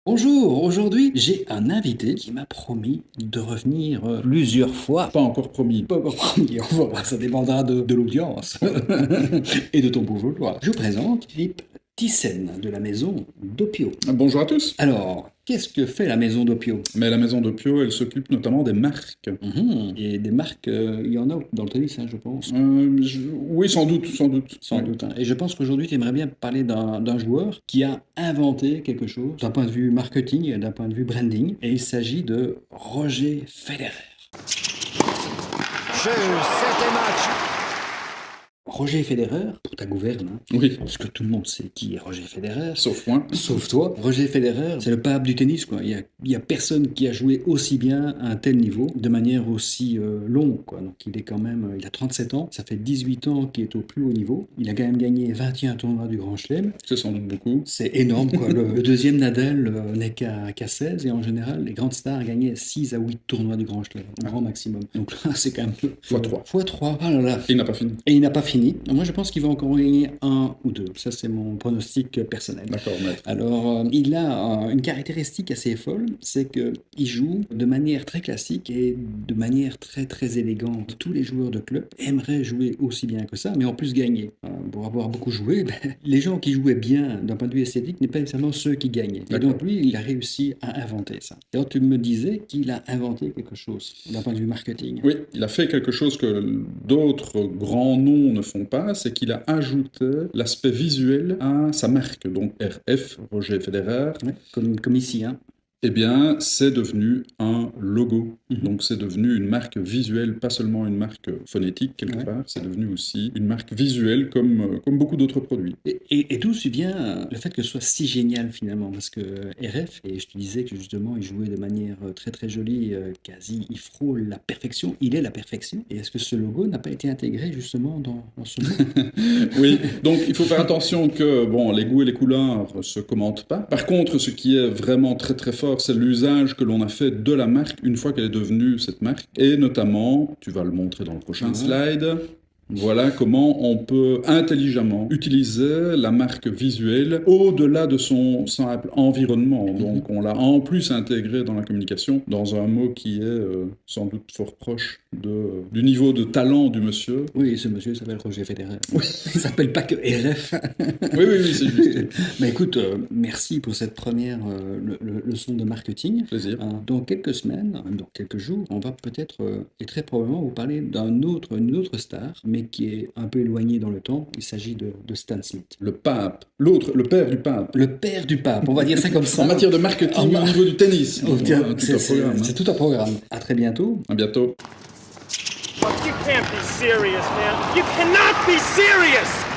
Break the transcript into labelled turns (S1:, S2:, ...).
S1: Bonjour, aujourd'hui j'ai un invité qui m'a promis de revenir plusieurs fois.
S2: Pas encore promis.
S1: Pas encore promis, on va voir, ça dépendra de l'audience et de ton pouvoir. Je vous présente Philippe Thyssen de la maison Doppio.
S2: Bonjour à tous.
S1: Alors, qu'est-ce que fait la maison Doppio?
S2: Mais la maison Doppio, elle s'occupe notamment des marques.
S1: Et des marques, il y en a dans le tennis, hein, je pense.
S2: Oui, sans doute, sans doute.
S1: Sans
S2: Oui.
S1: doute. Hein. Et je pense qu'aujourd'hui, tu aimerais bien parler d'un joueur qui a inventé quelque chose d'un point de vue marketing et d'un point de vue branding. Et il s'agit de Roger Federer.
S3: Jeu, 7 match.
S1: Roger Federer, pour ta gouverne, hein,
S2: Oui,
S1: parce que tout le monde sait qui est Roger Federer,
S2: sauf moi.
S1: sauf toi. Roger Federer, c'est le pape du tennis, quoi. Il y a personne qui a joué aussi bien à un tel niveau, de manière aussi longue, quoi. Donc il est quand même, il a 37 ans, ça fait 18 ans qu'il est au plus haut niveau. Il a quand même gagné 21 tournois du Grand Chelem.
S2: C'est sans doute beaucoup.
S1: C'est énorme, quoi. Le deuxième Nadal n'est qu'à 16, et en général, les grandes stars gagnaient 6 à 8 tournois du Grand Chelem, au grand maximum. Donc là, c'est quand même
S2: Fois 3.
S1: Fois 3. Ah là là.
S2: Il n'a pas fini.
S1: Et il n'a pas fini. Moi, je pense qu'il va encore en gagner un ou deux. Ça, c'est mon pronostic personnel.
S2: D'accord, maître.
S1: Alors, il a une caractéristique assez folle, c'est qu'il joue de manière très classique et de manière très très élégante. Tous les joueurs de club aimeraient jouer aussi bien que ça, mais en plus gagner. Pour avoir beaucoup joué, les gens qui jouaient bien d'un point de vue esthétique n'est pas nécessairement ceux qui gagnaient. Et donc lui, il a réussi à inventer ça. Alors tu me disais qu'il a inventé quelque chose d'un point de vue marketing.
S2: Oui, il a fait quelque chose que d'autres grands noms ne font pas, c'est qu'il a ajouté l'aspect visuel à sa marque. Donc RF, Roger Federer,
S1: Ouais, comme ici, hein.
S2: eh bien, c'est devenu un logo.
S1: Mhm.
S2: Donc, c'est devenu une marque visuelle, pas seulement une marque phonétique, quelque
S1: Ouais.
S2: part. C'est devenu aussi une marque visuelle, comme beaucoup d'autres produits.
S1: Et d'où vient le fait que ce soit si génial finalement, parce que RF, et je te disais que justement il jouait de manière très très jolie, quasi, il frôle la perfection, il est la perfection, et est-ce que ce logo n'a pas été intégré justement dans ce mot?
S2: Oui, donc il faut faire attention que bon, les goûts et les couleurs se commentent pas. Par contre, ce qui est vraiment très très fort, c'est l'usage que l'on a fait de la marque une fois qu'elle est devenue cette marque. Et notamment, tu vas le montrer dans le prochain slide, voilà comment on peut intelligemment utiliser la marque visuelle au-delà de son simple environnement. Donc on l'a en plus intégré dans la communication, dans un mot qui est sans doute fort proche du niveau de talent du monsieur.
S1: Oui, ce monsieur s'appelle Roger Federer. Oui. Il s'appelle pas que RF.
S2: Oui, c'est juste.
S1: Mais écoute, merci pour cette première leçon de marketing.
S2: Plaisir.
S1: Dans quelques semaines, dans quelques jours, on va peut-être et très probablement vous parler d'une autre star, mais qui est un peu éloignée dans le temps. Il s'agit de Stan Smith.
S2: Le pape. L'autre, le père du pape.
S1: Le père du pape, on va dire ça comme ça.
S2: En matière de marketing au niveau du tennis.
S1: C'est tout un programme. À très bientôt.
S2: À bientôt.
S3: You can't be serious, man. You cannot be serious.